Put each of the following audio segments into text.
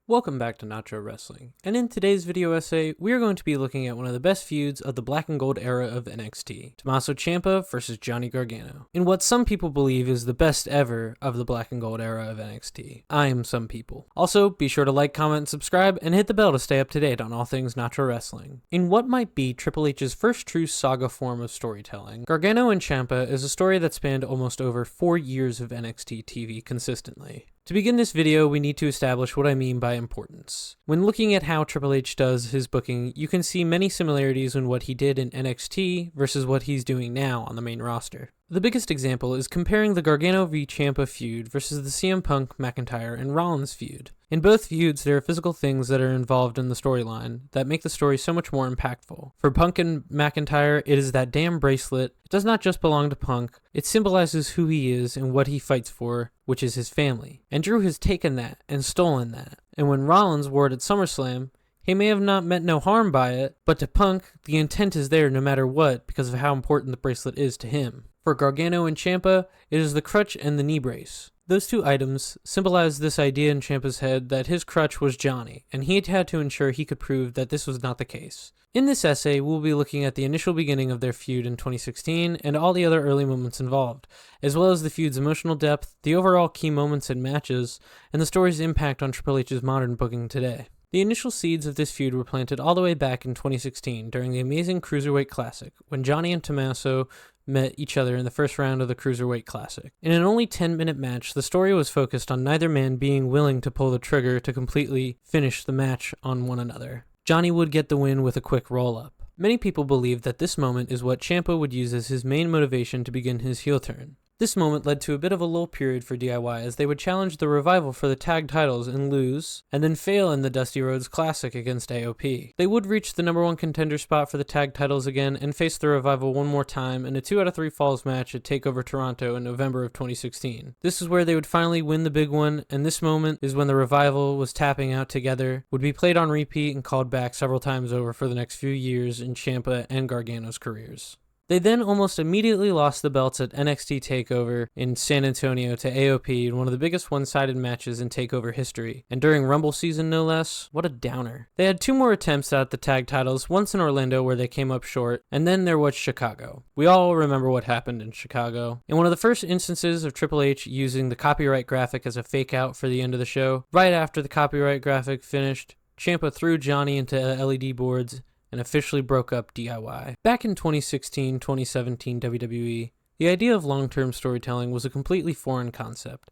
Welcome back to Nacho Wrestling, and in today's video essay, we are going to be looking at one of the best feuds of the black and gold era of NXT, Tommaso Ciampa versus Johnny Gargano, in what some people believe is the best ever of the black and gold era of NXT. I am some people. Also, be sure to like, comment, and subscribe, and hit the bell to stay up to date on all things Nacho Wrestling. In what might be Triple H's first true saga form of storytelling, Gargano and Ciampa is a story that spanned almost over 4 years of NXT TV consistently. To begin this video, we need to establish what I mean by importance. When looking at how Triple H does his booking, you can see many similarities in what he did in NXT versus what he's doing now on the main roster. The biggest example is comparing the Gargano v Ciampa feud versus the CM Punk, McIntyre, and Rollins feud. In both feuds, there are physical things that are involved in the storyline that make the story so much more impactful. For Punk and McIntyre, it is that damn bracelet. It does not just belong to Punk, it symbolizes who he is and what he fights for, which is his family. And Drew has taken that and stolen that. And when Rollins wore it at SummerSlam, he may have not meant no harm by it, but to Punk, the intent is there no matter what because of how important the bracelet is to him. For Gargano and Ciampa, it is the crutch and the knee brace. Those two items symbolize this idea in Ciampa's head that his crutch was Johnny, and he had to ensure he could prove that this was not the case. In this essay, we'll be looking at the initial beginning of their feud in 2016 and all the other early moments involved, as well as the feud's emotional depth, the overall key moments and matches, and the story's impact on Triple H's modern booking today. The initial seeds of this feud were planted all the way back in 2016 during the amazing Cruiserweight Classic, when Johnny and Tommaso met each other in the first round of the Cruiserweight Classic. In an only 10-minute match, the story was focused on neither man being willing to pull the trigger to completely finish the match on one another. Johnny would get the win with a quick roll-up. Many people believe that this moment is what Ciampa would use as his main motivation to begin his heel turn. This moment led to a bit of a lull period for DIY as they would challenge the Revival for the tag titles and lose, and then fail in the Dusty Rhodes Classic against AOP. They would reach the #1 contender spot for the tag titles again and face the Revival one more time in a 2 out of 3 falls match at TakeOver Toronto in November of 2016. This is where they would finally win the big one, and this moment is when the Revival was tapping out together, would be played on repeat and called back several times over for the next few years in Ciampa and Gargano's careers. They then almost immediately lost the belts at NXT TakeOver in San Antonio to AOP in one of the biggest one-sided matches in TakeOver history, and during Rumble season no less. What a downer. They had 2 more attempts at the tag titles, once in Orlando where they came up short, and then there was Chicago. We all remember what happened in Chicago. In one of the first instances of Triple H using the copyright graphic as a fake out for the end of the show, right after the copyright graphic finished, Ciampa threw Johnny into LED boards and officially broke up DIY. Back in 2016-2017 WWE, the idea of long-term storytelling was a completely foreign concept.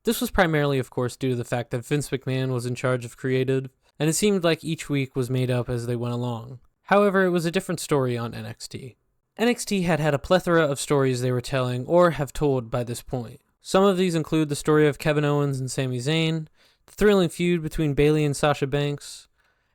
This was primarily, of course, due to the fact that Vince McMahon was in charge of creative, and it seemed like each week was made up as they went along. However, it was a different story on NXT. NXT had a plethora of stories they were telling, or have told by this point. Some of these include the story of Kevin Owens and Sami Zayn, the thrilling feud between Bayley and Sasha Banks,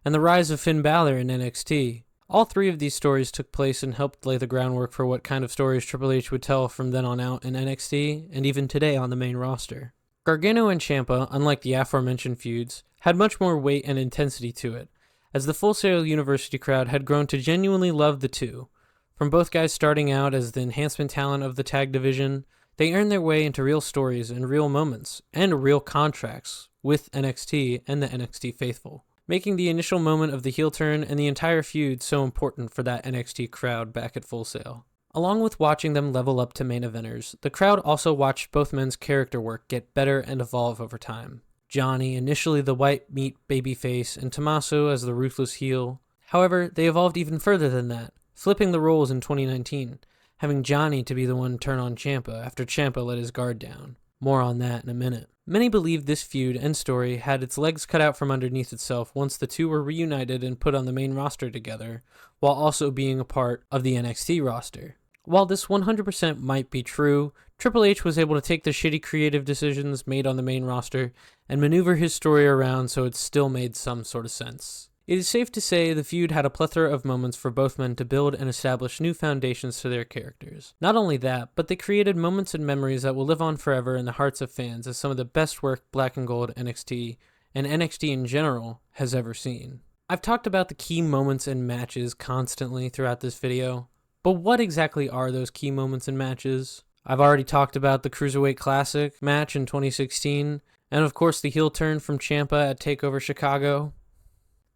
and the rise of Finn Balor in NXT. All 3 of these stories took place and helped lay the groundwork for what kind of stories Triple H would tell from then on out in NXT, and even today on the main roster. Gargano and Ciampa, unlike the aforementioned feuds, had much more weight and intensity to it, as the Full Sail University crowd had grown to genuinely love the two. From both guys starting out as the enhancement talent of the tag division, they earned their way into real stories and real moments, and real contracts with NXT and the NXT faithful, making the initial moment of the heel turn and the entire feud so important for that NXT crowd back at Full Sail. Along with watching them level up to main eventers, the crowd also watched both men's character work get better and evolve over time. Johnny, initially the white meat babyface, and Tommaso as the ruthless heel. However, they evolved even further than that, flipping the roles in 2019, having Johnny to be the one to turn on Ciampa after Ciampa let his guard down. More on that in a minute. Many believe this feud and story had its legs cut out from underneath itself once the two were reunited and put on the main roster together, while also being a part of the NXT roster. While this 100% might be true, Triple H was able to take the shitty creative decisions made on the main roster and maneuver his story around so it still made some sort of sense. It is safe to say the feud had a plethora of moments for both men to build and establish new foundations to their characters. Not only that, but they created moments and memories that will live on forever in the hearts of fans as some of the best work Black and Gold NXT, and NXT in general, has ever seen. I've talked about the key moments and matches constantly throughout this video, but what exactly are those key moments and matches? I've already talked about the Cruiserweight Classic match in 2016, And of course the heel turn from Ciampa at TakeOver Chicago.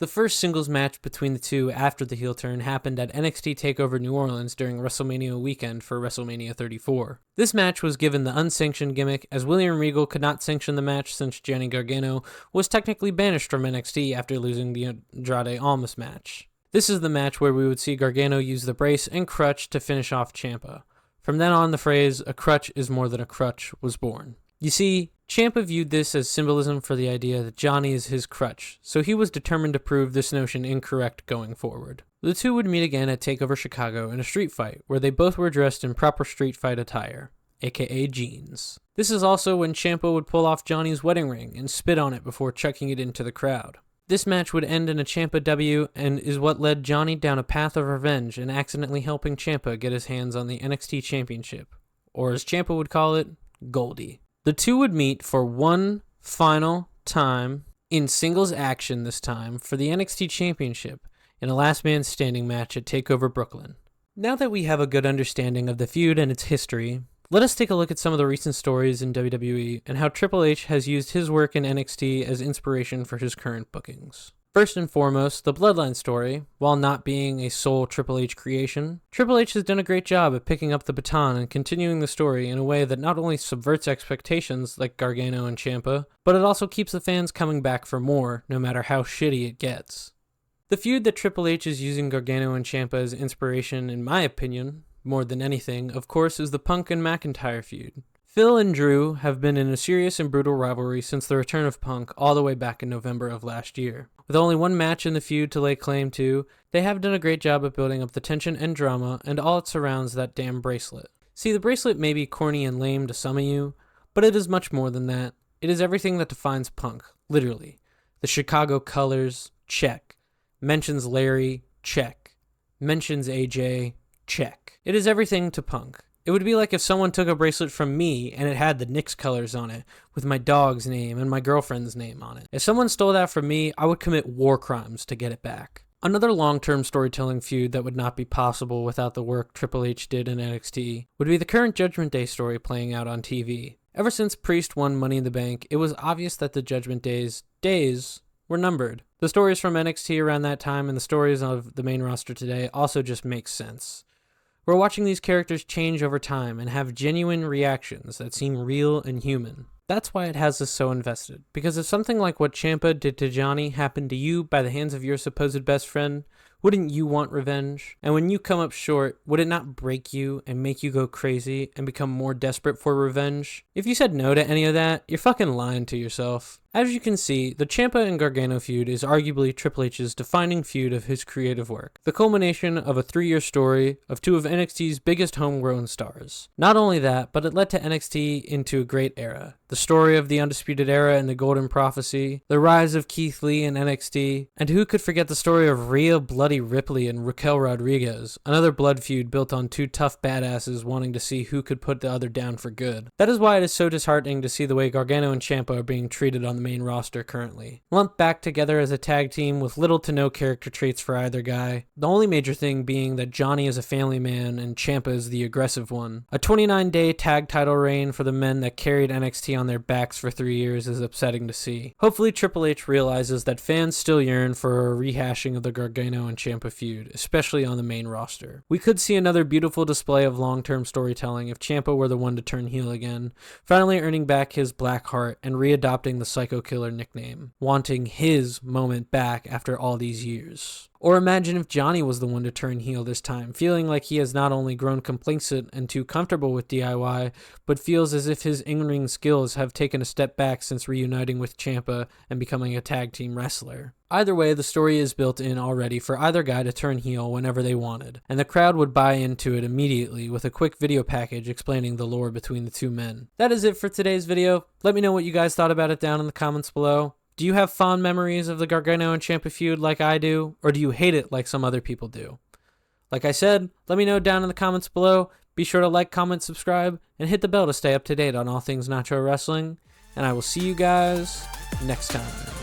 The first singles match between the two after the heel turn happened at NXT TakeOver New Orleans during WrestleMania weekend for WrestleMania 34. This match was given the unsanctioned gimmick as William Regal could not sanction the match since Johnny Gargano was technically banished from NXT after losing the Andrade Almas match. This is the match where we would see Gargano use the brace and crutch to finish off Ciampa. From then on, the phrase, "a crutch is more than a crutch," was born. You see, Ciampa viewed this as symbolism for the idea that Johnny is his crutch, so he was determined to prove this notion incorrect going forward. The two would meet again at TakeOver Chicago in a street fight, where they both were dressed in proper street fight attire, aka jeans. This is also when Ciampa would pull off Johnny's wedding ring and spit on it before chucking it into the crowd. This match would end in a Ciampa W and is what led Johnny down a path of revenge and accidentally helping Ciampa get his hands on the NXT Championship, or as Ciampa would call it, Goldie. The two would meet for one final time in singles action this time for the NXT Championship in a last man standing match at TakeOver Brooklyn. Now that we have a good understanding of the feud and its history, let us take a look at some of the recent stories in WWE and how Triple H has used his work in NXT as inspiration for his current bookings. First and foremost, the Bloodline story. While not being a sole Triple H creation, Triple H has done a great job at picking up the baton and continuing the story in a way that not only subverts expectations like Gargano and Ciampa, but it also keeps the fans coming back for more, no matter how shitty it gets. The feud that Triple H is using Gargano and Ciampa as inspiration, in my opinion, more than anything, of course, is the Punk and McIntyre feud. Phil and Drew have been in a serious and brutal rivalry since the return of Punk all the way back in November of last year. With only one match in the feud to lay claim to, they have done a great job at building up the tension and drama and all it surrounds that damn bracelet. See, the bracelet may be corny and lame to some of you, but it is much more than that. It is everything that defines Punk, literally. The Chicago colors, check. Mentions Larry, check. Mentions AJ, check. It is everything to Punk. It would be like if someone took a bracelet from me and it had the Knicks colors on it, with my dog's name and my girlfriend's name on it. If someone stole that from me, I would commit war crimes to get it back. Another long-term storytelling feud that would not be possible without the work Triple H did in NXT would be the current Judgment Day story playing out on TV. Ever since Priest won Money in the Bank, it was obvious that the Judgment Day's days were numbered. The stories from NXT around that time and the stories of the main roster today also just make sense. We're watching these characters change over time and have genuine reactions that seem real and human. That's why it has us so invested, because if something like what Ciampa did to Johnny happened to you by the hands of your supposed best friend, wouldn't you want revenge? And when you come up short, would it not break you and make you go crazy and become more desperate for revenge? If you said no to any of that, you're fucking lying to yourself. As you can see, the Ciampa and Gargano feud is arguably Triple H's defining feud of his creative work, the culmination of a 3-year story of two of NXT's biggest homegrown stars. Not only that, but it led to NXT into a great era. The story of the Undisputed Era and the Golden Prophecy, the rise of Keith Lee in NXT, and who could forget the story of Rhea Bloody Ripley and Raquel Rodriguez, another blood feud built on two tough badasses wanting to see who could put the other down for good. That is why it is so disheartening to see the way Gargano and Ciampa are being treated on the main roster currently. Lumped back together as a tag team with little to no character traits for either guy, the only major thing being that Johnny is a family man and Ciampa is the aggressive one. A 29-day tag title reign for the men that carried NXT on their backs for 3 years is upsetting to see. Hopefully Triple H realizes that fans still yearn for a rehashing of the Gargano and Ciampa feud, especially on the main roster. We could see another beautiful display of long-term storytelling if Ciampa were the one to turn heel again, finally earning back his black heart and readopting the Psycho Killer nickname, wanting his moment back after all these years. Or imagine if Johnny was the one to turn heel this time, feeling like he has not only grown complacent and too comfortable with DIY, but feels as if his in-ring skills have taken a step back since reuniting with Ciampa and becoming a tag team wrestler. Either way, the story is built in already for either guy to turn heel whenever they wanted, and the crowd would buy into it immediately with a quick video package explaining the lore between the two men. That is it for today's video. Let me know what you guys thought about it down in the comments below. Do you have fond memories of the Gargano and Ciampa feud like I do, or do you hate it like some other people do? Like I said, let me know down in the comments below. Be sure to like, comment, subscribe, and hit the bell to stay up to date on all things Nacho Wrestling, and I will see you guys next time.